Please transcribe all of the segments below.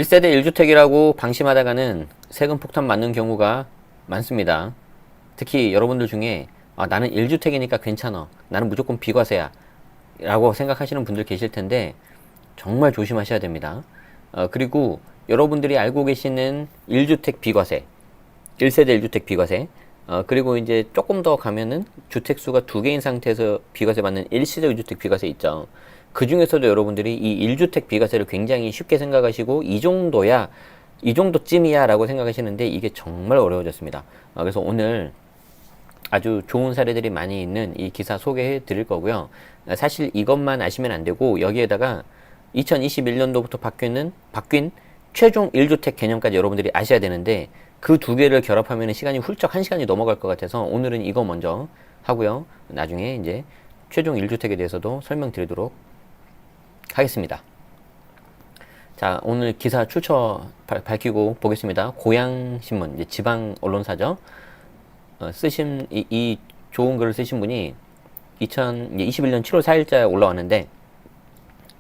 1세대 1주택이라고 방심하다가는 세금 폭탄 맞는 경우가 많습니다. 특히 여러분들 중에 나는 1주택이니까 괜찮아. 나는 무조건 비과세야. 라고 생각하시는 분들 계실 텐데 정말 조심하셔야 됩니다. 그리고 여러분들이 알고 계시는 1주택 비과세, 1세대 1주택 비과세, 그리고 이제 조금 더 가면은 주택수가 2개인 상태에서 비과세 받는 1시적 1주택 비과세 있죠. 그 중에서도 여러분들이 이 1주택 비과세를 굉장히 쉽게 생각하시고 이 정도야, 이 정도쯤이야 라고 생각하시는데 이게 정말 어려워졌습니다. 그래서 오늘 아주 좋은 사례들이 많이 있는 이 기사 소개해 드릴 거고요. 사실 이것만 아시면 안 되고 여기에다가 2021년도부터 바뀐 최종 1주택 개념까지 여러분들이 아셔야 되는데 그 두 개를 결합하면 시간이 훌쩍 1시간이 넘어갈 것 같아서 오늘은 이거 먼저 하고요. 나중에 이제 최종 1주택에 대해서도 설명드리도록 하겠습니다. 자, 오늘 기사 출처 밝히고 보겠습니다. 고양신문, 이제 지방 언론사죠. 쓰신 이 좋은 글을 쓰신 분이 2021년 7월 4일자에 올라왔는데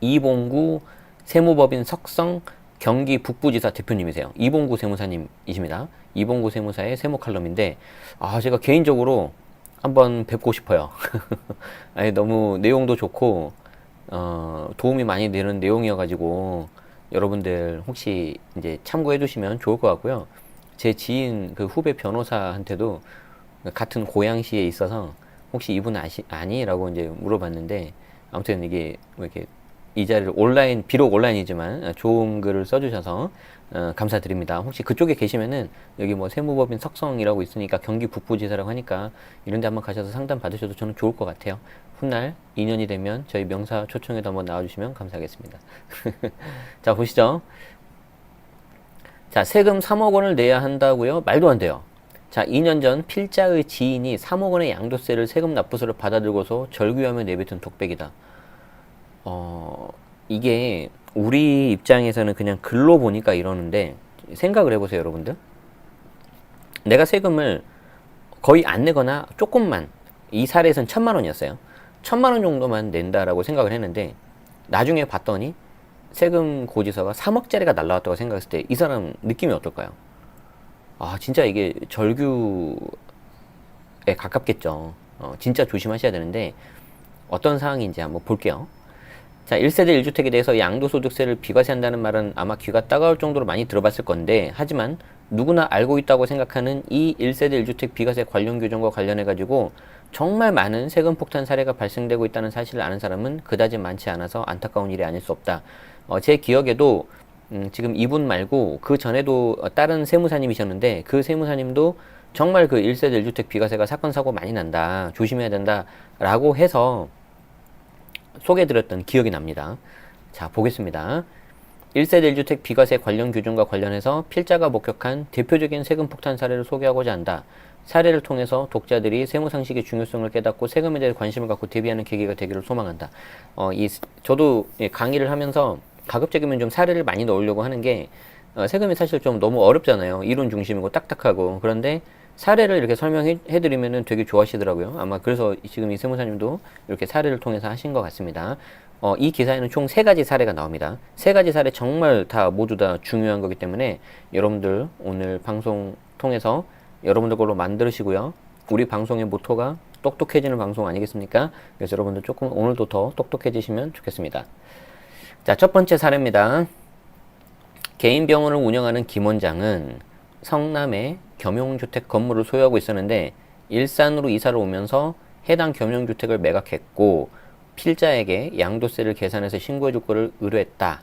이봉구 세무법인 석성 경기 북부지사 대표님이세요. 이봉구 세무사님이십니다. 이봉구 세무사의 세무 칼럼인데 제가 개인적으로 한번 뵙고 싶어요. 아니, 너무 내용도 좋고 도움이 많이 되는 내용이어가지고 여러분들 혹시 이제 참고해 주시면 좋을 것 같고요. 제 지인 그 후배 변호사한테도 같은 고양시에 있어서 혹시 이분 아니?라고 이제 물어봤는데 아무튼 이게 뭐 이렇게 이 자리를 비록 온라인이지만 좋은 글을 써주셔서 감사드립니다. 혹시 그쪽에 계시면은 여기 뭐 세무법인 석성이라고 있으니까 경기 북부지사라고 하니까 이런 데 한번 가셔서 상담 받으셔도 저는 좋을 것 같아요. 훗날 2년이 되면 저희 명사 초청에도 한번 나와주시면 감사하겠습니다. 자, 보시죠. 자, 세금 3억 원을 내야 한다고요? 말도 안 돼요. 자, 2년 전 필자의 지인이 3억 원의 양도세를 세금 납부서를 받아들고서 절규하며 내뱉은 독백이다. 이게 우리 입장에서는 그냥 글로 보니까 이러는데 생각을 해보세요, 여러분들. 내가 세금을 거의 안 내거나 조금만, 이 사례에서는 1,000만 원이었어요. 1,000만 원 정도만 낸다라고 생각을 했는데 나중에 봤더니 세금 고지서가 3억짜리가 날라왔다고 생각했을 때 이 사람 느낌이 어떨까요? 진짜 이게 절규에 가깝겠죠. 진짜 조심하셔야 되는데 어떤 상황인지 한번 볼게요. 자, 1세대 1주택에 대해서 양도소득세를 비과세한다는 말은 아마 귀가 따가울 정도로 많이 들어봤을 건데 하지만 누구나 알고 있다고 생각하는 이 1세대 1주택 비과세 관련 규정과 관련해가지고 정말 많은 세금 폭탄 사례가 발생되고 있다는 사실을 아는 사람은 그다지 많지 않아서 안타까운 일이 아닐 수 없다. 제 기억에도 지금 이분 말고 그 전에도 다른 세무사님이셨는데 그 세무사님도 정말 그 1세대 1주택 비과세가 사건 사고 많이 난다, 조심해야 된다 라고 해서 소개해드렸던 기억이 납니다. 자, 보겠습니다. 1세대 1주택 비과세 관련 규정과 관련해서 필자가 목격한 대표적인 세금 폭탄 사례를 소개하고자 한다. 사례를 통해서 독자들이 세무상식의 중요성을 깨닫고 세금에 대해 관심을 갖고 대비하는 계기가 되기를 소망한다. 저도 강의를 하면서 가급적이면 좀 사례를 많이 넣으려고 하는 게 세금이 사실 좀 너무 어렵잖아요. 이론 중심이고 딱딱하고. 그런데 사례를 이렇게 설명해 드리면은 되게 좋아하시더라고요. 아마 그래서 지금 이 세무사님도 이렇게 사례를 통해서 하신 것 같습니다. 이 기사에는 총 3가지 사례가 나옵니다. 3가지 사례 정말 모두 다 중요한 거기 때문에 여러분들 오늘 방송 통해서 여러분들 걸로 만드시고요. 우리 방송의 모토가 똑똑해지는 방송 아니겠습니까? 그래서 여러분들 조금 오늘도 더 똑똑해지시면 좋겠습니다. 자, 첫 번째 사례입니다. 개인 병원을 운영하는 김 원장은 성남에 겸용주택 건물을 소유하고 있었는데 일산으로 이사를 오면서 해당 겸용주택을 매각했고 필자에게 양도세를 계산해서 신고해줄 거를 의뢰했다.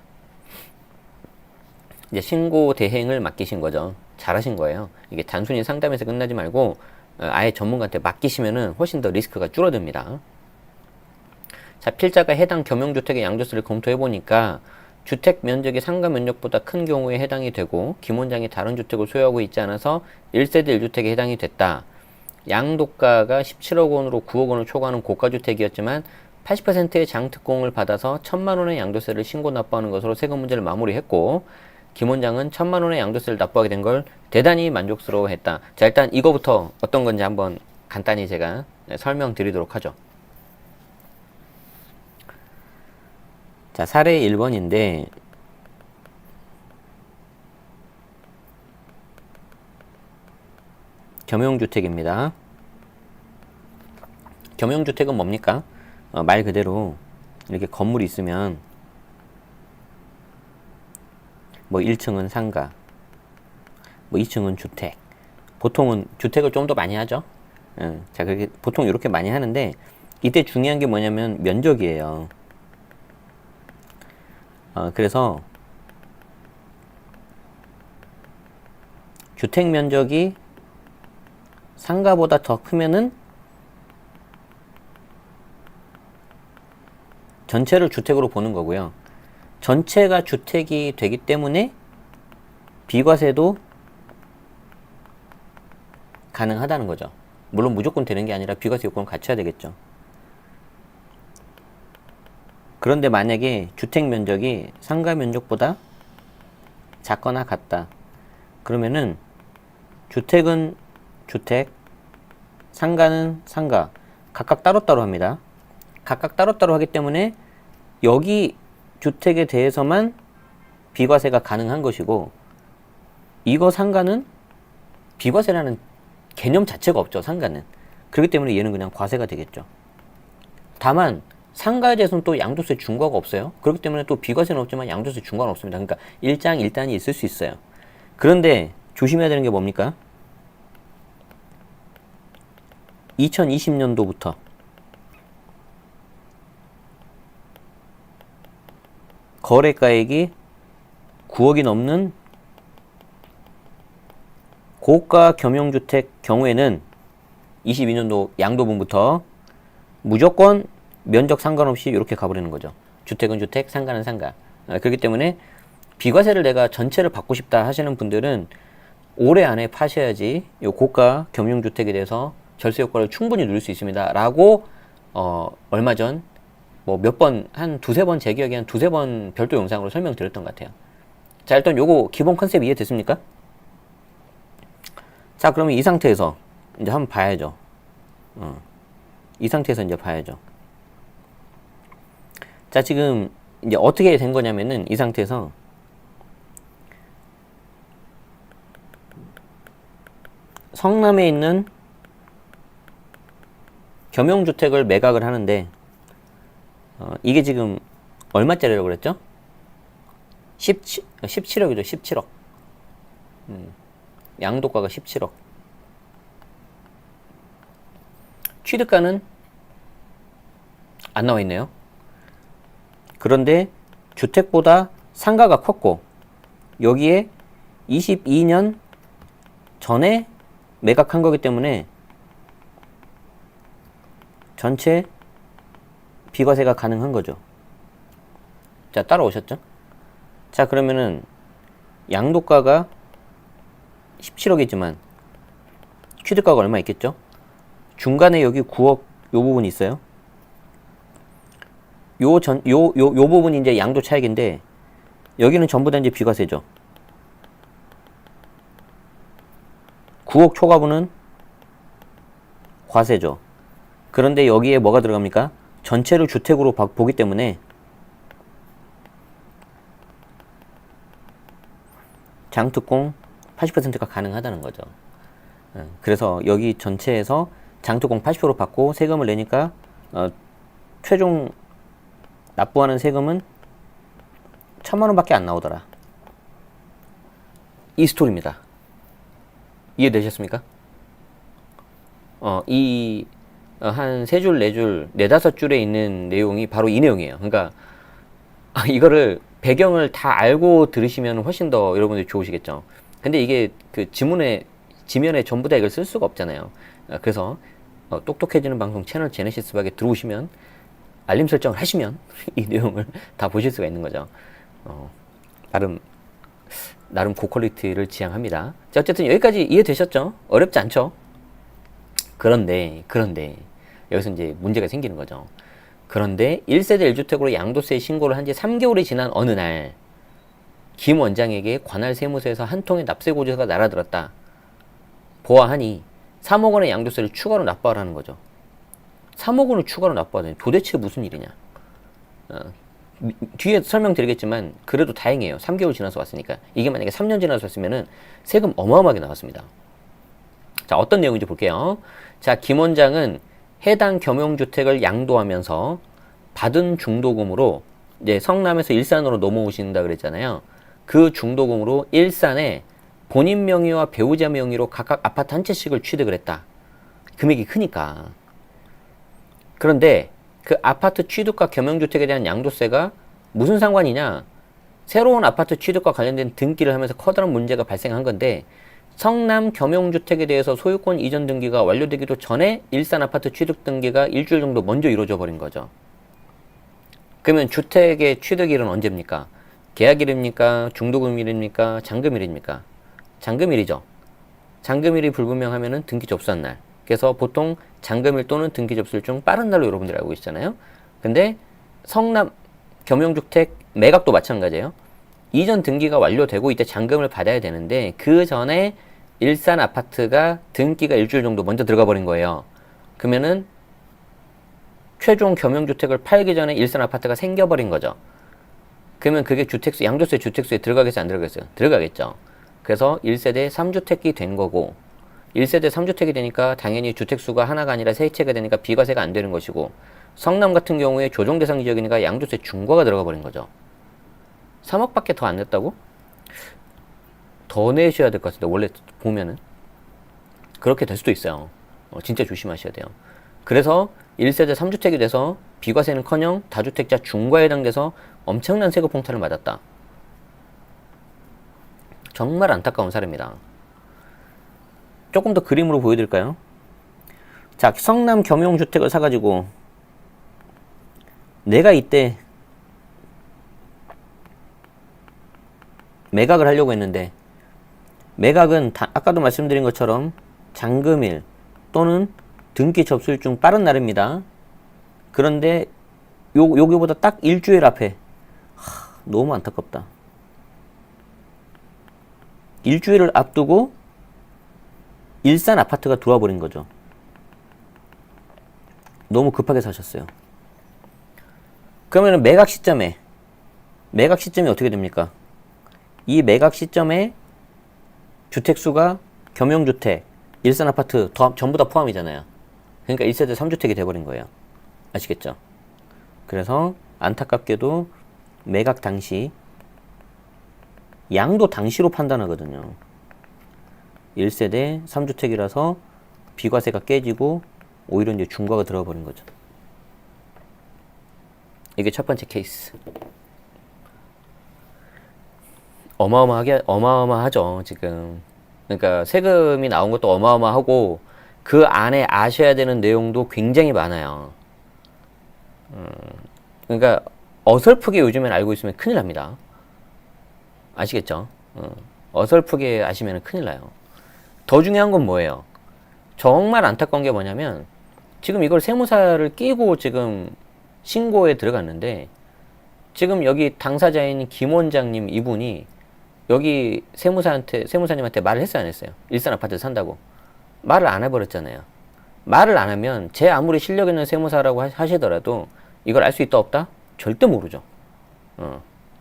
이제 신고 대행을 맡기신 거죠. 잘하신 거예요. 이게 단순히 상담해서 끝나지 말고 아예 전문가한테 맡기시면은 훨씬 더 리스크가 줄어듭니다. 자, 필자가 해당 겸용주택의 양도세를 검토해보니까 주택 면적이 상가 면적보다 큰 경우에 해당이 되고 김 원장이 다른 주택을 소유하고 있지 않아서 1세대 1주택에 해당이 됐다. 양도가가 17억 원으로 9억 원을 초과하는 고가주택이었지만 80%의 장특공을 받아서 1,000만 원의 양도세를 신고 납부하는 것으로 세금 문제를 마무리했고 김 원장은 1,000만 원의 양도세를 납부하게 된 걸 대단히 만족스러워했다. 자, 일단 이거부터 어떤 건지 한번 간단히 제가 설명드리도록 하죠. 자, 사례 1번인데 겸용주택입니다. 겸용주택은 뭡니까? 말 그대로 이렇게 건물이 있으면 뭐 1층은 상가, 뭐 2층은 주택. 보통은 주택을 좀 더 많이 하죠. 자, 그렇게 보통 이렇게 많이 하는데 이때 중요한 게 뭐냐면 면적이에요. 그래서 주택 면적이 상가보다 더 크면은 전체를 주택으로 보는 거고요. 전체가 주택이 되기 때문에 비과세도 가능하다는 거죠. 물론 무조건 되는 게 아니라 비과세 요건을 갖춰야 되겠죠. 그런데 만약에 주택 면적이 상가 면적보다 작거나 같다. 그러면은 주택은 주택, 상가는 상가, 각각 따로따로 합니다. 각각 따로따로 하기 때문에 여기 주택에 대해서만 비과세가 가능한 것이고, 이거 상가는 비과세라는 개념 자체가 없죠. 상가는. 그렇기 때문에 얘는 그냥 과세가 되겠죠. 다만 상가에 대해서는 또 양도세 중과가 없어요. 그렇기 때문에 또 비과세는 없지만 양도세 중과는 없습니다. 그러니까 일장일단이 있을 수 있어요. 그런데 조심해야 되는 게 뭡니까? 2020년도부터 거래가액이 9억이 넘는 고가 겸용주택 경우에는 22년도 양도분부터 무조건 면적 상관없이 이렇게 가버리는 거죠. 주택은 주택, 상가는 상가. 그렇기 때문에 비과세를 내가 전체를 받고 싶다 하시는 분들은 올해 안에 파셔야지 이 고가 겸용주택에 대해서 절세 효과를 충분히 누릴 수 있습니다. 라고 얼마 전 뭐 몇 번, 한 두세 번, 제 기억에 한 두세 번 별도 영상으로 설명드렸던 것 같아요. 자, 일단 요거 기본 컨셉 이해됐습니까? 자, 그러면 이 상태에서 이제 한번 봐야죠. 이 상태에서 이제 봐야죠. 자, 지금 이제 어떻게 된 거냐면은 이 상태에서 성남에 있는 겸용주택을 매각을 하는데 이게 지금 얼마짜리라고 그랬죠? 17억이죠. 17억. 양도가가 17억. 취득가는 안 나와 있네요. 그런데 주택보다 상가가 컸고 여기에 22년 전에 매각한 거기 때문에 전체 비과세가 가능한 거죠. 자, 따라오셨죠? 자, 그러면은 양도가가 17억이지만 취득가가 얼마 있겠죠? 중간에 여기 9억 요 부분이 있어요. 요 부분이 이제 양도 차익인데 여기는 전부 다 이제 비과세죠. 9억 초과분은 과세죠. 그런데 여기에 뭐가 들어갑니까? 전체를 주택으로 보기 때문에 장특공 80%가 가능하다는 거죠. 그래서 여기 전체에서 장특공 80% 받고 세금을 내니까 최종 납부하는 세금은 1,000만 원밖에 안 나오더라. 이 스토리입니다. 이해되셨습니까? 한 3줄, 4줄, 4, 5줄에 있는 내용이 바로 이 내용이에요. 그러니까 이거를 배경을 다 알고 들으시면 훨씬 더 여러분들이 좋으시겠죠. 근데 이게 그 지면에 전부 다 이걸 쓸 수가 없잖아요. 그래서 똑똑해지는 방송 채널 제네시스 박에 들어오시면 알림 설정을 하시면 이 내용을 다 보실 수가 있는 거죠. 나름 고퀄리티를 지향합니다. 자, 어쨌든 여기까지 이해되셨죠? 어렵지 않죠? 그런데 여기서 이제 문제가 생기는 거죠. 그런데 1세대 1주택으로 양도세 신고를 한 지 3개월이 지난 어느 날 김 원장에게 관할 세무서에서 한 통의 납세 고지서가 날아들었다. 보아하니 3억 원의 양도세를 추가로 납부하라는 거죠. 3억 원을 추가로 납부하다니 도대체 무슨 일이냐. 뒤에 설명드리겠지만 그래도 다행이에요. 3개월 지나서 왔으니까. 이게 만약에 3년 지나서 왔으면은 세금 어마어마하게 나왔습니다. 자, 어떤 내용인지 볼게요. 자, 김 원장은 해당 겸용주택을 양도하면서 받은 중도금으로 이제 성남에서 일산으로 넘어오신다 그랬잖아요. 그 중도금으로 일산에 본인 명의와 배우자 명의로 각각 아파트 한 채씩을 취득을 했다. 금액이 크니까. 그런데 그 아파트 취득과 겸용주택에 대한 양도세가 무슨 상관이냐? 새로운 아파트 취득과 관련된 등기를 하면서 커다란 문제가 발생한 건데, 성남 겸용주택에 대해서 소유권 이전 등기가 완료되기도 전에 일산 아파트 취득 등기가 일주일 정도 먼저 이루어져 버린 거죠. 그러면 주택의 취득일은 언제입니까? 계약일입니까? 중도금일입니까? 잔금일입니까? 잔금일이죠. 잔금일이 불분명하면은 등기 접수한 날. 그래서 보통 잔금일 또는 등기 접수일 중 빠른 날로 여러분들이 알고 계시잖아요. 근데 성남 겸용주택 매각도 마찬가지예요. 이전 등기가 완료되고 이때 잔금을 받아야 되는데 그 전에 일산 아파트가 등기가 일주일 정도 먼저 들어가 버린 거예요. 그러면은 최종 겸용주택을 팔기 전에 일산 아파트가 생겨버린 거죠. 그러면 그게 주택수, 양도세 주택수에 들어가겠어요? 안 들어가겠어요? 들어가겠죠. 그래서 1세대 3주택이 된 거고, 1세대 3주택이 되니까 당연히 주택수가 하나가 아니라 세 채가 되니까 비과세가 안 되는 것이고, 성남 같은 경우에 조정 대상 지역이니까 양도세 중과가 들어가 버린 거죠. 3억밖에 더 안 냈다고? 더 내셔야 될 것 같은데, 원래 보면은. 그렇게 될 수도 있어요. 진짜 조심하셔야 돼요. 그래서 1세대 3주택이 돼서 비과세는커녕 다주택자 중과에 해당돼서 엄청난 세금 폭탄을 맞았다. 정말 안타까운 사례입니다. 조금 더 그림으로 보여드릴까요? 자, 성남 겸용주택을 사가지고 내가 이때 매각을 하려고 했는데, 매각은 아까도 말씀드린 것처럼 잔금일 또는 등기 접수일 중 빠른 날입니다. 그런데 여기보다 딱 일주일 앞에 너무 안타깝다. 일주일을 앞두고 일산 아파트가 들어와 버린 거죠. 너무 급하게 사셨어요. 그러면 매각 시점이 어떻게 됩니까? 이 매각 시점에 주택수가 겸용주택, 일산 아파트 전부 다 포함이잖아요. 그러니까 1세대 3주택이 돼버린 거예요. 아시겠죠? 그래서 안타깝게도 매각 당시, 양도 당시로 판단하거든요. 1세대 3주택이라서 비과세가 깨지고 오히려 이제 중과가 들어버린 거죠. 이게 첫 번째 케이스. 어마어마하죠, 지금. 그러니까 세금이 나온 것도 어마어마하고 그 안에 아셔야 되는 내용도 굉장히 많아요. 그러니까 어설프게 요즘엔 알고 있으면 큰일 납니다. 아시겠죠? 어설프게 아시면 큰일 나요. 더 중요한 건 뭐예요? 정말 안타까운 게 뭐냐면 지금 이걸 세무사를 끼고 지금 신고에 들어갔는데, 지금 여기 당사자인 김 원장님 이분이 여기 세무사님한테 말을 했어요, 안 했어요? 일산 아파트 산다고. 말을 안 해버렸잖아요. 말을 안 하면 제 아무리 실력 있는 세무사라고 하시더라도 이걸 알 수 있다 없다? 절대 모르죠.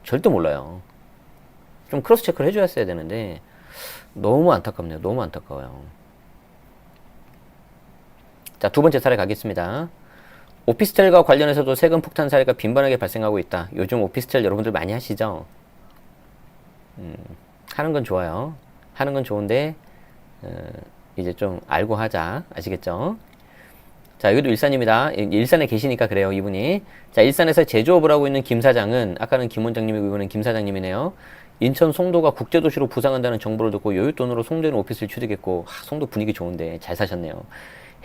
절대 몰라요. 좀 크로스 체크를 해줘야 되는데 너무 안타깝네요. 너무 안타까워요. 자, 두 번째 사례 가겠습니다. 오피스텔과 관련해서도 세금 폭탄 사례가 빈번하게 발생하고 있다. 요즘 오피스텔 여러분들 많이 하시죠? 하는 건 좋아요. 하는 건 좋은데 이제 좀 알고 하자. 아시겠죠? 자, 여기도 일산입니다. 일산에 계시니까 그래요, 이분이. 자, 일산에서 제조업을 하고 있는 김 사장은, 아까는 김 원장님이고 이번엔 김 사장님이네요. 인천 송도가 국제도시로 부상한다는 정보를 듣고 여윳돈으로 송도에는 오피스를 취득했고, 송도 분위기 좋은데 잘 사셨네요.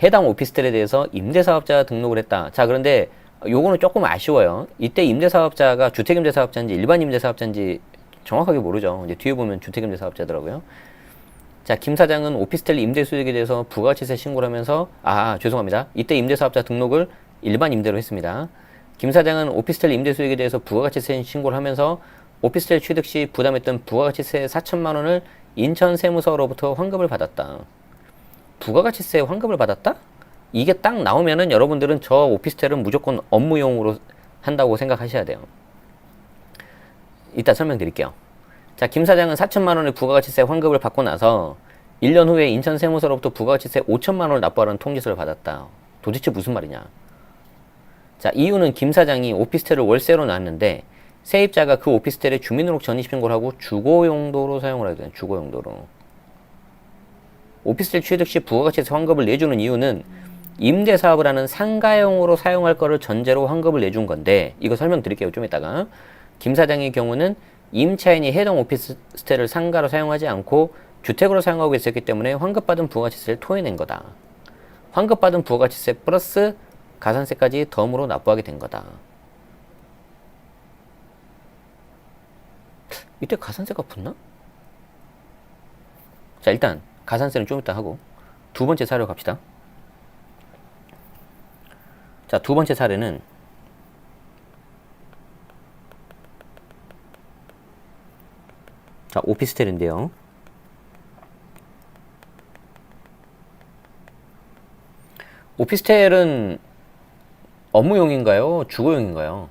해당 오피스텔에 대해서 임대사업자 등록을 했다. 자, 그런데 요거는 조금 아쉬워요. 이때 임대사업자가 주택임대사업자인지 일반 임대사업자인지 정확하게 모르죠. 이제 뒤에 보면 주택임대사업자더라고요. 자, 김 사장은 오피스텔 임대 수익에 대해서 부가가치세 신고를 하면서, 죄송합니다. 이때 임대사업자 등록을 일반 임대로 했습니다. 김 사장은 오피스텔 임대 수익에 대해서 부가가치세 신고를 하면서 오피스텔 취득 시 부담했던 부가가치세 4천만 원을 인천 세무서로부터 환급을 받았다. 부가가치세 환급을 받았다? 이게 딱 나오면은 여러분들은 저 오피스텔은 무조건 업무용으로 한다고 생각하셔야 돼요. 이따 설명드릴게요. 자, 김 사장은 4천만 원의 부가가치세 환급을 받고 나서 1년 후에 인천 세무서로부터 부가가치세 5천만 원을 납부하라는 통지서를 받았다. 도대체 무슨 말이냐? 자, 이유는 김 사장이 오피스텔을 월세로 놨는데 세입자가 그 오피스텔에 주민등록 전입신고를 하고 주거용도로 사용을 하게 되는 주거용도로. 오피스텔 취득 시 부가가치세 환급을 내주는 이유는 임대사업을 하는 상가용으로 사용할 거를 전제로 환급을 내준 건데, 이거 설명드릴게요. 좀 이따가. 김 사장의 경우는 임차인이 해당 오피스텔을 상가로 사용하지 않고 주택으로 사용하고 있었기 때문에 환급받은 부가가치세를 토해낸 거다. 환급받은 부가가치세 플러스 가산세까지 덤으로 납부하게 된 거다. 이때 가산세가 붙나? 자, 일단 가산세는 좀 이따 하고 두 번째 사례로 갑시다. 자, 두 번째 사례는 자, 오피스텔인데요. 오피스텔은 업무용인가요? 주거용인가요?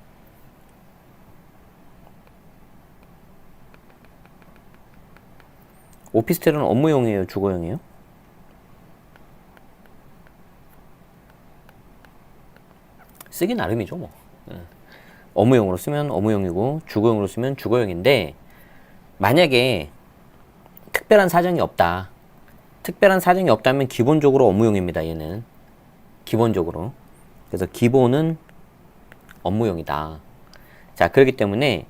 오피스텔은 업무용이에요? 주거용이에요? 쓰기 나름이죠, 뭐. 업무용으로 쓰면 업무용이고 주거용으로 쓰면 주거용인데, 만약에 특별한 사정이 없다. 특별한 사정이 없다면 기본적으로 업무용입니다, 얘는. 기본적으로. 그래서 기본은 업무용이다. 자, 그렇기 때문에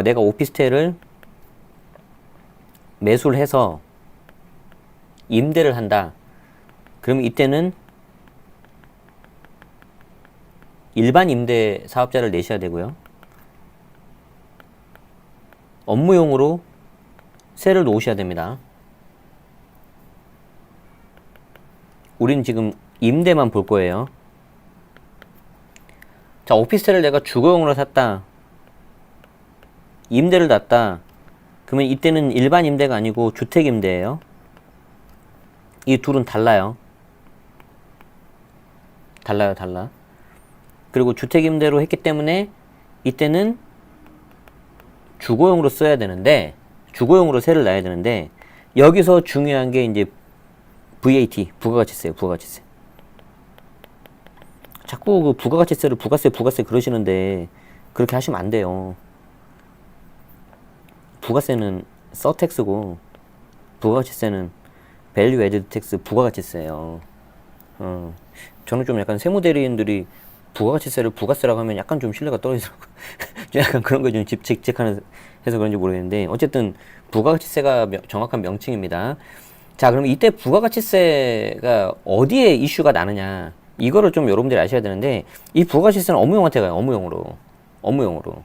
내가 오피스텔을 매수를 해서 임대를 한다. 그러면 이때는 일반 임대 사업자를 내셔야 되고요. 업무용으로 세를 놓으셔야 됩니다. 우린 지금 임대만 볼 거예요. 자, 오피스텔을 내가 주거용으로 샀다. 임대를 놨다. 그러면 이때는 일반 임대가 아니고 주택 임대예요. 이 둘은 달라요. 달라. 그리고 주택 임대로 했기 때문에 이때는 주거용으로 써야 되는데, 주거용으로 세를 놔야 되는데, 여기서 중요한 게 이제 VAT, 부가가치세예요. 부가가치세. 자꾸 그 부가가치세를 부가세 그러시는데 그렇게 하시면 안 돼요. 부가세는 서택스고 부가가치세는 밸류 애드 텍스 부가가치세예요. 저는 좀 약간 세무대리인들이 부가가치세를 부가세라고 하면 약간 좀 신뢰가 떨어지더라고요. 약간 그런 거 좀 직직하는 해서 그런지 모르겠는데, 어쨌든 부가가치세가 정확한 명칭입니다. 자, 그럼 이때 부가가치세가 어디에 이슈가 나느냐, 이거를 좀 여러분들이 아셔야 되는데, 이 부가가치세는 업무용한테 가요. 업무용으로.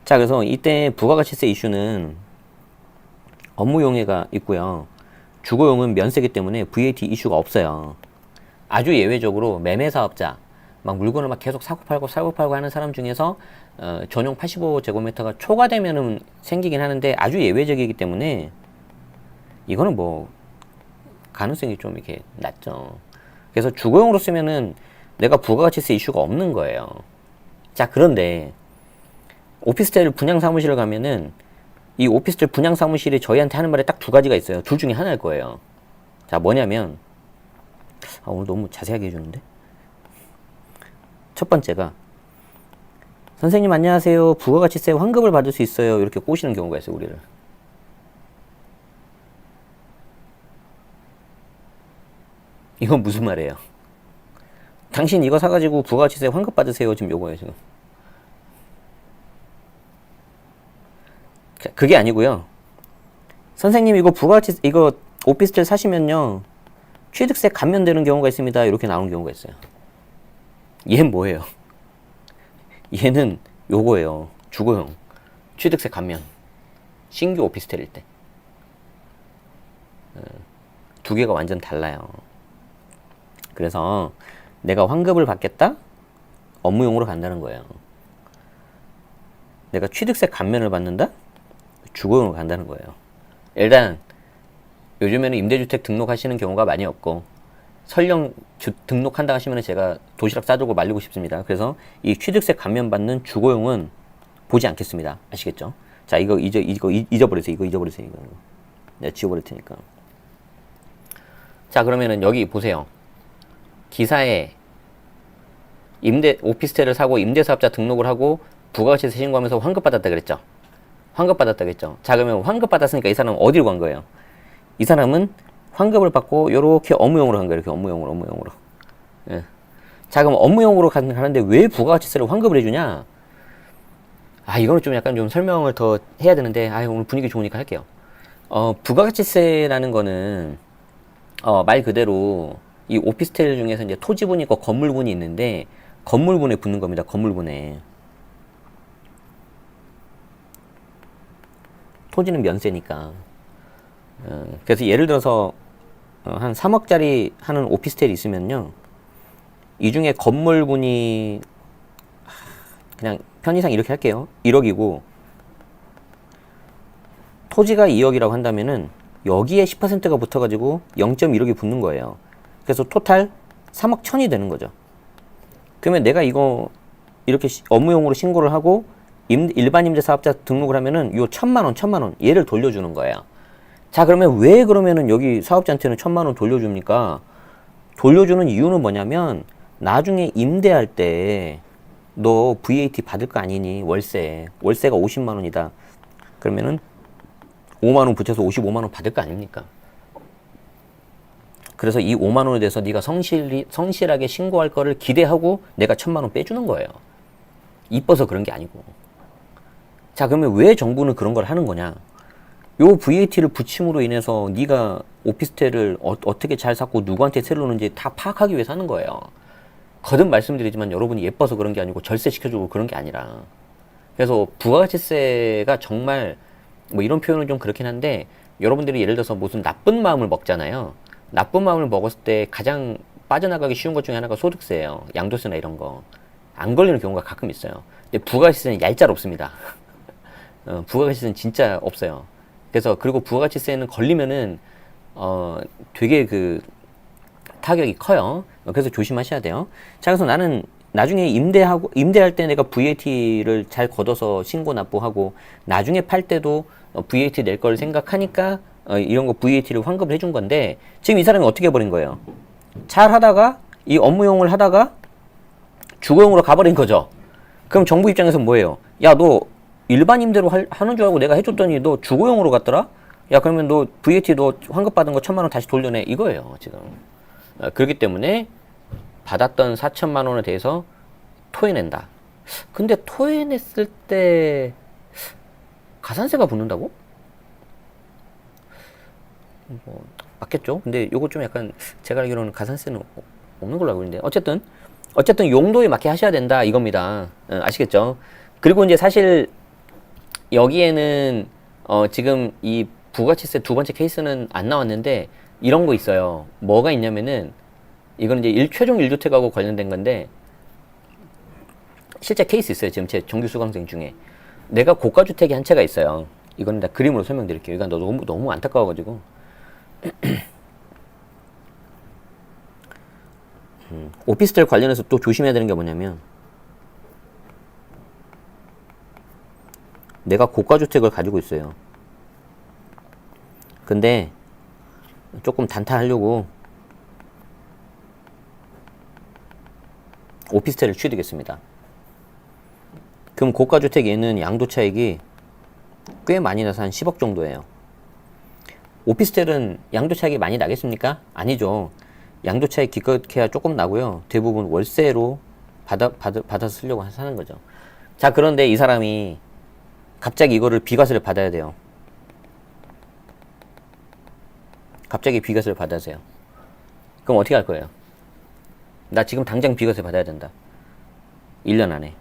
자, 그래서 이때 부가가치세 이슈는 업무용해가 있고요. 주거용은 면세기 때문에 VAT 이슈가 없어요. 아주 예외적으로 매매사업자, 막 물건을 막 계속 사고 팔고 하는 사람 중에서 전용 85제곱미터가 초과되면은 생기긴 하는데 아주 예외적이기 때문에 이거는 뭐 가능성이 좀 이렇게 낮죠. 그래서 주거용으로 쓰면은 내가 부가가치세 이슈가 없는 거예요. 자, 그런데 오피스텔 분양 사무실을 가면은 이 오피스텔 분양 사무실이 저희한테 하는 말이 딱 두 가지가 있어요. 둘 중에 하나일 거예요. 자, 뭐냐면, 오늘 너무 자세하게 해주는데? 첫 번째가, 선생님 안녕하세요. 부가가치세 환급을 받을 수 있어요. 이렇게 꼬시는 경우가 있어요, 우리를. 이건 무슨 말이에요? 당신 이거 사가지고 부가가치세 환급 받으세요. 지금 요거예요, 지금. 그게 아니고요. 선생님 이거 이거 오피스텔 사시면요, 취득세 감면되는 경우가 있습니다. 이렇게 나오는 경우가 있어요. 얘는 뭐예요? 얘는 요거예요. 주거용. 취득세 감면. 신규 오피스텔일 때. 두 개가 완전 달라요. 그래서 내가 환급을 받겠다? 업무용으로 간다는 거예요. 내가 취득세 감면을 받는다? 주거용으로 간다는 거예요. 일단 요즘에는 임대주택 등록하시는 경우가 많이 없고, 설령 등록한다 하시면 제가 도시락 싸주고 말리고 싶습니다. 그래서 이 취득세 감면 받는 주거용은 보지 않겠습니다. 아시겠죠? 자, 이거 잊어버리세요. 이거 잊어버리세요. 이거. 내가 지워버릴 테니까. 자, 그러면은 여기 보세요. 기사에 오피스텔을 사고 임대사업자 등록을 하고 부가가치세 신고하면서 환급받았다 그랬죠. 환급받았다 그랬죠. 자, 그러면 환급받았으니까 이 사람은 어디로 간 거예요? 이 사람은 환급을 받고 요렇게 업무용으로 간 거예요. 이렇게 업무용으로. 예. 자, 그럼 업무용으로 가는데 왜 부가가치세를 환급을 해주냐? 아, 이거는 좀 약간 좀 설명을 더 해야 되는데, 오늘 분위기 좋으니까 할게요. 부가가치세라는 거는, 말 그대로 이 오피스텔 중에서 이제 토지분이 있고 건물분이 있는데, 건물분에 붙는 겁니다. 건물분에. 토지는 면세니까. 그래서 예를 들어서, 한 3억짜리 하는 오피스텔이 있으면요. 이 중에 건물분이 그냥 편의상 이렇게 할게요. 1억이고 토지가 2억이라고 한다면은 여기에 10%가 붙어가지고 0.1억이 붙는 거예요. 그래서 토탈 3억 1천이 되는 거죠. 그러면 내가 이거 이렇게 업무용으로 신고를 하고 일반 임대사업자 등록을 하면은 요 1,000만 원 얘를 돌려주는 거예요. 자, 그러면 왜 그러면은 여기 사업자한테는 1,000만 원 돌려줍니까? 돌려주는 이유는 뭐냐면 나중에 임대할 때 너 VAT 받을 거 아니니? 월세가 50만 원이다. 그러면은 5만 원 붙여서 55만 원 받을 거 아닙니까? 그래서 이 5만 원에 대해서 네가 성실하게 신고할 거를 기대하고 내가 1,000만 원 빼주는 거예요. 이뻐서 그런 게 아니고. 자, 그러면 왜 정부는 그런 걸 하는 거냐? 요 VAT를 붙임으로 인해서 네가 오피스텔을 어떻게 잘 샀고 누구한테 세를 놓는지 다 파악하기 위해서 하는 거예요. 거듭 말씀드리지만 여러분이 예뻐서 그런 게 아니고 절세시켜주고 그런 게 아니라. 그래서 부가가치세가 정말 뭐 이런 표현은 좀 그렇긴 한데 여러분들이 예를 들어서 무슨 나쁜 마음을 먹잖아요. 나쁜 마음을 먹었을 때 가장 빠져나가기 쉬운 것 중에 하나가 소득세예요. 양도세나 이런 거. 안 걸리는 경우가 가끔 있어요. 근데 부가가치세는 얄짤없습니다. 부가가치세는 진짜 없어요. 그래서 그리고 부가가치세는 걸리면은 되게 그 타격이 커요. 그래서 조심하셔야 돼요. 자, 그래서 나는 나중에 임대할 때 내가 VAT를 잘 걷어서 신고 납부하고 나중에 팔 때도 VAT 낼 걸 생각하니까 이런 거 VAT를 환급을 해준 건데 지금 이 사람이 어떻게 해버린 거예요? 잘 하다가 이 업무용을 하다가 주거용으로 가버린 거죠. 그럼 정부 입장에서 뭐예요? 야, 너 일반 임대로 하는 줄 알고 내가 해줬더니 너 주거용으로 갔더라? 야, 그러면 너 VAT 너 환급받은 거 1,000만 원 다시 돌려내 이거예요 지금. 그렇기 때문에 받았던 4천만 원에 대해서 토해낸다. 근데 토해냈을 때 가산세가 붙는다고? 뭐 맞겠죠? 근데 요거 좀 약간 제가 알기로는 가산세는 없는 걸로 알고 있는데 어쨌든 용도에 맞게 하셔야 된다 이겁니다. 아시겠죠? 그리고 이제 사실 여기에는 지금 이 부가치세 두 번째 케이스는 안 나왔는데 이런 거 있어요. 뭐가 있냐면은 이거는 이제 최종 1주택하고 관련된 건데 실제 케이스 있어요. 지금 제 정규 수강생 중에 내가 고가주택이 한 채가 있어요. 이거는 다 그림으로 설명드릴게요. 이건 너무 안타까워가지고 오피스텔 관련해서 또 조심해야 되는 게 뭐냐면 내가 고가주택을 가지고 있어요. 근데 조금 단타하려고 오피스텔을 취득했습니다. 그럼 고가주택 얘는 양도차익이 꽤 많이 나서 한 10억 정도예요. 오피스텔은 양도차익이 많이 나겠습니까? 아니죠. 양도차익 기껏해야 조금 나고요. 대부분 월세로 받아서 쓰려고 하는 거죠. 자, 그런데 이 사람이 갑자기 이거를 비과세를 받아야 돼요. 갑자기 비과세를 받으세요. 그럼 어떻게 할 거예요? 나 지금 당장 비과세 받아야 된다. 1년 안에.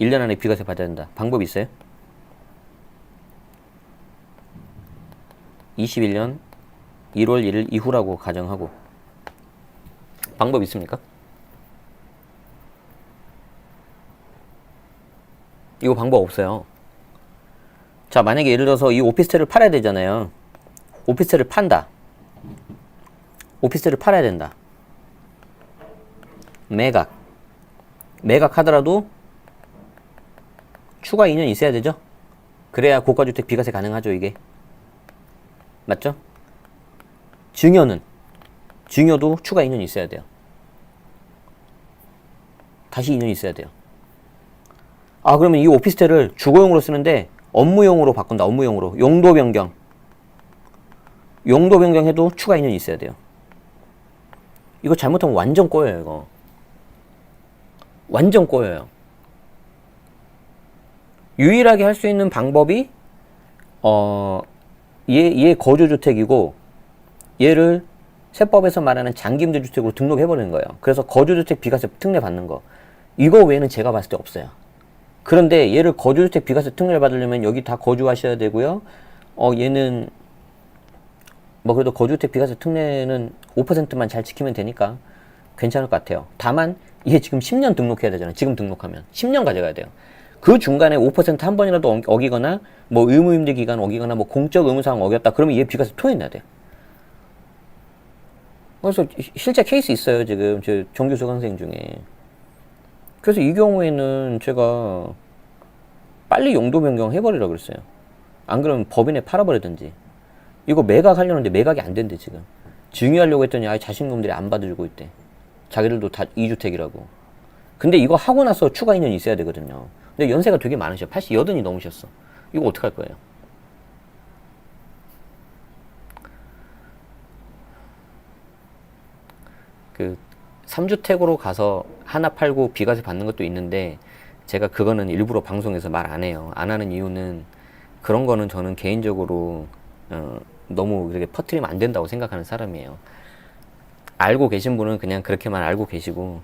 1년 안에 비과세 받아야 된다. 방법 있어요? 21년 1월 1일 이후라고 가정하고. 방법 있습니까? 이거 방법 없어요. 자, 만약에 예를 들어서 이 오피스텔을 팔아야 되잖아요. 오피스텔을 판다. 오피스텔을 팔아야 된다. 매각 하더라도 추가 2년 있어야 되죠? 그래야 고가주택 비과세 가능하죠, 이게. 맞죠? 증여도 추가 2년 있어야 돼요. 다시 2년 있어야 돼요. 아, 그러면 이 오피스텔을 주거용으로 쓰는데 업무용으로 바꾼다. 업무용으로. 용도 변경해도 추가 2년 있어야 돼요. 이거 잘못하면 완전 꼬여요, 이거. 완전 꼬여요. 유일하게 할 수 있는 방법이 얘 거주주택이고 얘를 세법에서 말하는 장기임대주택으로 등록해버리는 거예요. 그래서 거주주택 비과세 특례 받는 거. 이거 외에는 제가 봤을 때 없어요. 그런데 얘를 거주주택 비과세 특례를 받으려면 여기 다 거주하셔야 되고요. 얘는 뭐 그래도 거주주택 비과세 특례는 5%만 잘 지키면 되니까 괜찮을 것 같아요. 다만 얘 지금 10년 등록해야 되잖아요. 지금 등록하면 10년 가져가야 돼요. 그 중간에 5%한 번이라도 어기거나 뭐 의무임대 기간 어기거나 뭐 공적 의무사항 어겼다 그러면 얘 비과세 토해내야 돼요. 그래서 실제 케이스 있어요. 지금 저 정규 수강생 중에. 그래서 이 경우에는 제가 빨리 용도 변경 해버리라 그랬어요. 안 그러면 법인에 팔아버리든지. 이거 매각하려는데 매각이 안 된대 지금. 증여하려고 했더니 아예 자신놈들이 안 받아주고 있대. 자기들도 다 2주택이라고. 근데 이거 하고 나서 추가 2년 있어야 되거든요. 근데 연세가 되게 많으셔. 80이 넘으셨어. 이거 어떡할 거예요? 그 3주택으로 가서 하나 팔고 비과세 받는 것도 있는데 제가 그거는 일부러 방송에서 말 안 해요. 안 하는 이유는 그런 거는 저는 개인적으로 너무 이렇게 퍼뜨리면 안 된다고 생각하는 사람이에요. 알고 계신 분은 그냥 그렇게만 알고 계시고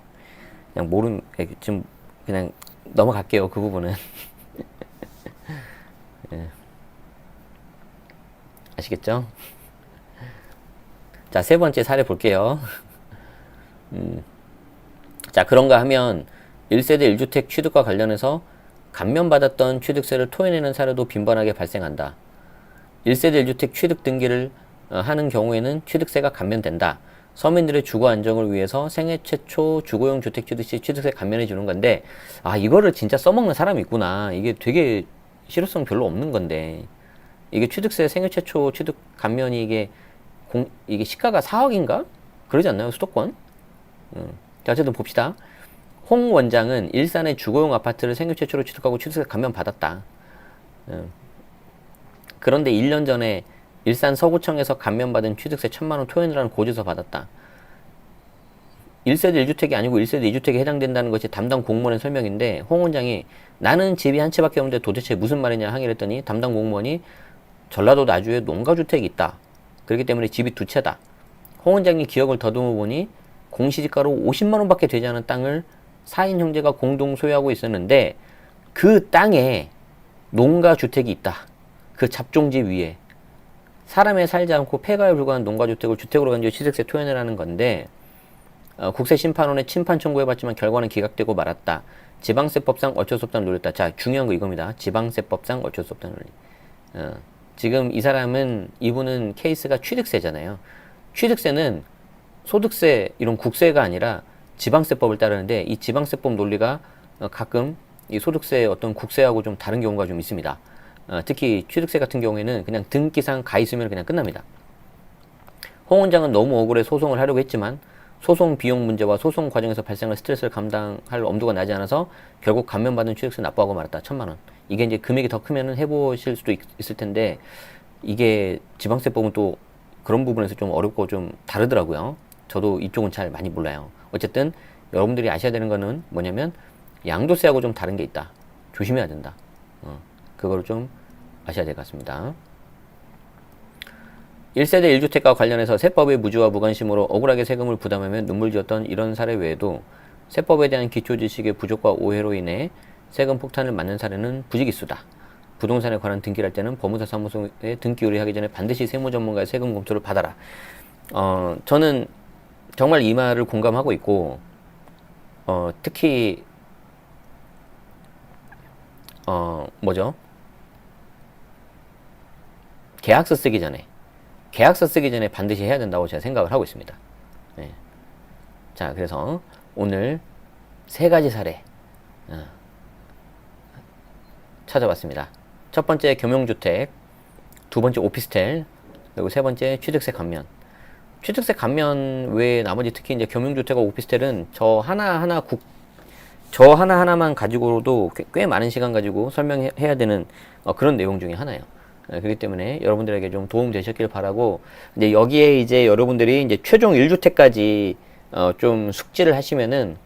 그냥 좀 그냥 넘어갈게요. 그 부분은. 예. 아시겠죠? 자, 세 번째 사례 볼게요. 자, 그런가 하면 1세대 1주택 취득과 관련해서 감면받았던 취득세를 토해내는 사례도 빈번하게 발생한다. 1세대 1주택 취득 등기를 하는 경우에는 취득세가 감면된다. 서민들의 주거 안정을 위해서 생애 최초 주거용 주택 취득 시 취득세 감면해 주는 건데, 아, 이거를 진짜 써먹는 사람이 있구나. 이게 되게 실효성 별로 없는 건데, 이게 취득세 생애 최초 취득 감면이 이게 시가가 4억인가? 그러지 않나요? 수도권? 자, 어쨌든 봅시다. 홍 원장은 일산의 주거용 아파트를 생애 최초로 취득하고 취득세 감면 받았다. 그런데 1년 전에 일산 서구청에서 감면받은 취득세 1,000만 원 토해내라는 고지서 받았다. 1세대 1주택이 아니고 1세대 2주택에 해당된다는 것이 담당 공무원의 설명인데 홍 원장이 나는 집이 한 채밖에 없는데 도대체 무슨 말이냐 항의를 했더니 담당 공무원이 전라도 나주에 농가주택이 있다. 그렇기 때문에 집이 두 채다. 홍 원장이 기억을 더듬어 보니 공시지가로 50만 원밖에 되지 않은 땅을 4인 형제가 공동 소유하고 있었는데 그 땅에 농가주택이 있다. 그 잡종지 위에 사람에 살지 않고 폐가에 불과한 농가주택을 주택으로 간주해 취득세 토해내라는 건데 국세심판원에 침판 청구해봤지만 결과는 기각되고 말았다. 지방세법상 어쩔 수 없다는 논리였다. 자, 중요한 거 이겁니다. 지방세법상 어쩔 수 없다는 논리. 지금 이분은 케이스가 취득세잖아요. 취득세는 소득세 이런 국세가 아니라 지방세법을 따르는데 이 지방세법 논리가 가끔 이 소득세 어떤 국세하고 좀 다른 경우가 좀 있습니다. 특히 취득세 같은 경우에는 그냥 등기상 가 있으면 그냥 끝납니다. 홍 원장은 너무 억울해 소송을 하려고 했지만 소송 비용 문제와 소송 과정에서 발생할 스트레스를 감당할 엄두가 나지 않아서 결국 감면받은 취득세 납부하고 말았다. 1,000만 원. 이게 이제 금액이 더 크면은 해보실 수도 있을 텐데 이게 지방세법은 또 그런 부분에서 좀 어렵고 좀 다르더라고요. 저도 이쪽은 잘 많이 몰라요. 어쨌든 여러분들이 아셔야 되는 거는 뭐냐면 양도세하고 좀 다른 게 있다. 조심해야 된다. 그거를 좀 아셔야 될 것 같습니다. 1세대 1주택과 관련해서 세법의 무지와 무관심으로 억울하게 세금을 부담하며 눈물지었던 이런 사례 외에도 세법에 대한 기초지식의 부족과 오해로 인해 세금 폭탄을 맞는 사례는 부지기수다. 부동산에 관한 등기를 할 때는 법무사 사무소에 등기 의뢰하기 전에 반드시 세무 전문가의 세금 검토를 받아라. 저는 정말 이 말을 공감하고 있고 특히 계약서 쓰기 전에 반드시 해야 된다고 제가 생각을 하고 있습니다. 네. 자, 그래서 오늘 세 가지 사례 찾아봤습니다. 첫 번째 겸용주택, 두 번째 오피스텔, 그리고 세 번째 취득세 감면. 취득세 감면 외에 나머지 특히 이제 겸용주택과 오피스텔은 저 하나하나만 가지고도 꽤 많은 시간 가지고 설명해야 되는 그런 내용 중에 하나예요. 그렇기 때문에 여러분들에게 좀 도움 되셨길 바라고, 이제 여기에 이제 여러분들이 이제 최종 1주택까지 좀 숙지를 하시면은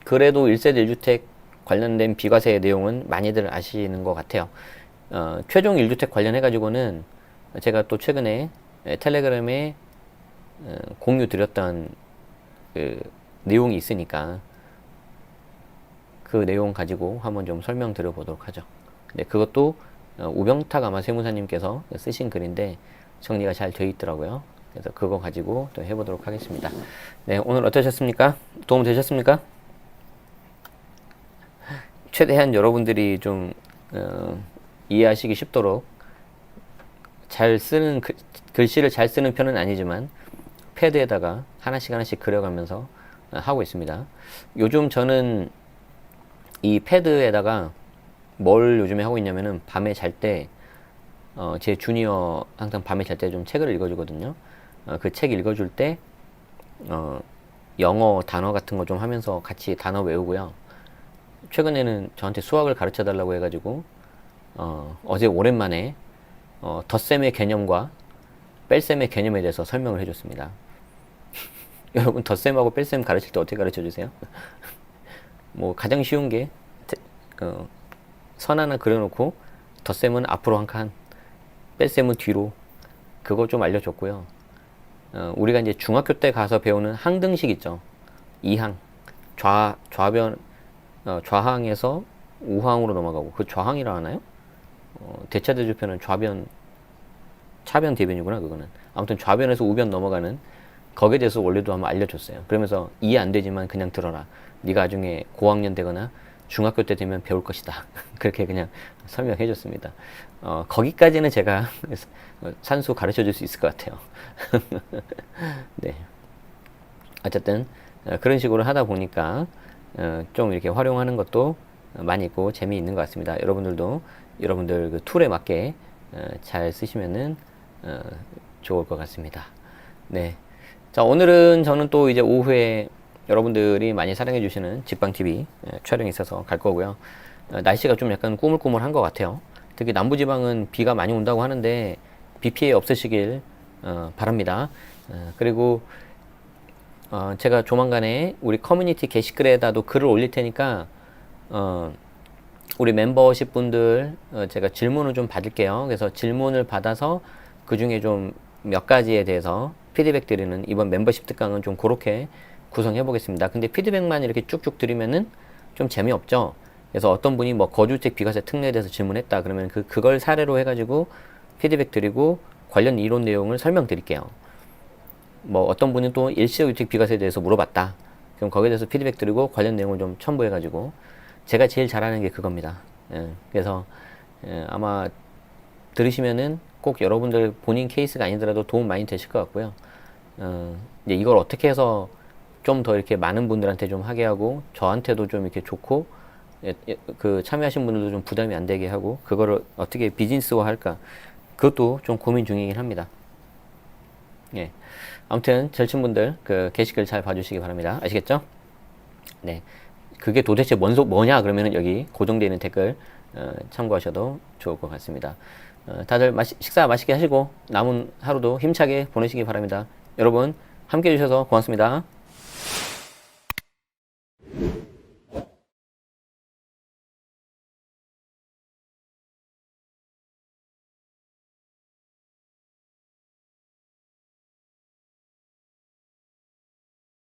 그래도 1세대 1주택 관련된 비과세 내용은 많이들 아시는 것 같아요. 최종 1주택 관련해 가지고는 제가 또 최근에 텔레그램에 공유 드렸던 그 내용이 있으니까 그 내용 가지고 한번 좀 설명 드려 보도록 하죠. 네, 그것도 우병탁 아마 세무사님께서 쓰신 글인데 정리가 잘 되어 있더라고요. 그래서 그거 가지고 또 해보도록 하겠습니다. 네, 오늘 어떠셨습니까? 도움 되셨습니까? 최대한 여러분들이 좀 이해하시기 쉽도록 잘 쓰는 글씨를 잘 쓰는 편은 아니지만 패드에다가 하나씩 하나씩 그려가면서 하고 있습니다. 요즘 저는 이 패드에다가 뭘 요즘에 하고 있냐면은 밤에 잘 때 제 주니어 항상 밤에 잘 때 좀 책을 읽어주거든요. 그 책 읽어줄 때 영어 단어 같은 거 좀 하면서 같이 단어 외우고요. 최근에는 저한테 수학을 가르쳐 달라고 해가지고 어제 오랜만에 덧셈의 개념과 뺄셈의 개념에 대해서 설명을 해줬습니다. 여러분 덧셈하고 뺄셈 가르칠 때 어떻게 가르쳐 주세요? 뭐 가장 쉬운 게 선 하나 그려놓고 덧셈은 앞으로 한 칸, 뺄셈은 뒤로, 그거 좀 알려줬고요. 우리가 이제 중학교 때 가서 배우는 항등식 있죠. 이항, 좌변, 좌항에서 우항으로 넘어가고, 그 좌항이라 하나요? 대차대조표는 차변 대변이구나 그거는. 아무튼 좌변에서 우변 넘어가는 거기에 대해서 원리도 한번 알려줬어요. 그러면서 이해 안 되지만 그냥 들어라. 네가 나중에 고학년 되거나 중학교 때 되면 배울 것이다. 그렇게 그냥 설명해 줬습니다. 거기까지는 제가 산수 가르쳐 줄 수 있을 것 같아요. 네. 어쨌든 그런 식으로 하다 보니까 좀 이렇게 활용하는 것도 많이 있고 재미있는 것 같습니다. 여러분들도 여러분들 그 툴에 맞게 잘 쓰시면은 좋을 것 같습니다. 네. 자, 오늘은 저는 또 이제 오후에 여러분들이 많이 사랑해 주시는 직방TV 촬영이 있어서 갈 거고요. 날씨가 좀 약간 꾸물꾸물한 것 같아요. 특히 남부지방은 비가 많이 온다고 하는데 비 피해 없으시길 바랍니다. 그리고 제가 조만간에 우리 커뮤니티 게시글에다도 글을 올릴 테니까 우리 멤버십 분들 제가 질문을 좀 받을게요. 그래서 질문을 받아서 그 중에 좀 몇 가지에 대해서 피드백 드리는 이번 멤버십 특강은 좀 그렇게 구성해 보겠습니다. 근데 피드백만 이렇게 쭉쭉 드리면은 좀 재미없죠. 그래서 어떤 분이 뭐 거주주택 비과세 특례에 대해서 질문했다 그러면 그걸 사례로 해가지고 피드백 드리고 관련 이론 내용을 설명드릴게요. 뭐 어떤 분이 또 일시주택 비과세에 대해서 물어봤다. 그럼 거기에 대해서 피드백 드리고 관련 내용을 좀 첨부해가지고 제가 제일 잘하는 게 그겁니다. 그래서 아마 들으시면은 꼭 여러분들 본인 케이스가 아니더라도 도움 많이 되실 것 같고요. 이제 이걸 어떻게 해서 좀 더 이렇게 많은 분들한테 좀 하게 하고 저한테도 좀 이렇게 좋고 그 참여하신 분들도 좀 부담이 안 되게 하고 그거를 어떻게 비즈니스화 할까 그것도 좀 고민 중이긴 합니다. 예. 아무튼 절친분들 그 게시글 잘 봐주시기 바랍니다. 아시겠죠? 네. 그게 도대체 뭐냐 그러면은 여기 고정되어 있는 댓글 참고하셔도 좋을 것 같습니다. 다들 식사 맛있게 하시고 남은 하루도 힘차게 보내시기 바랍니다. 여러분 함께 해주셔서 고맙습니다.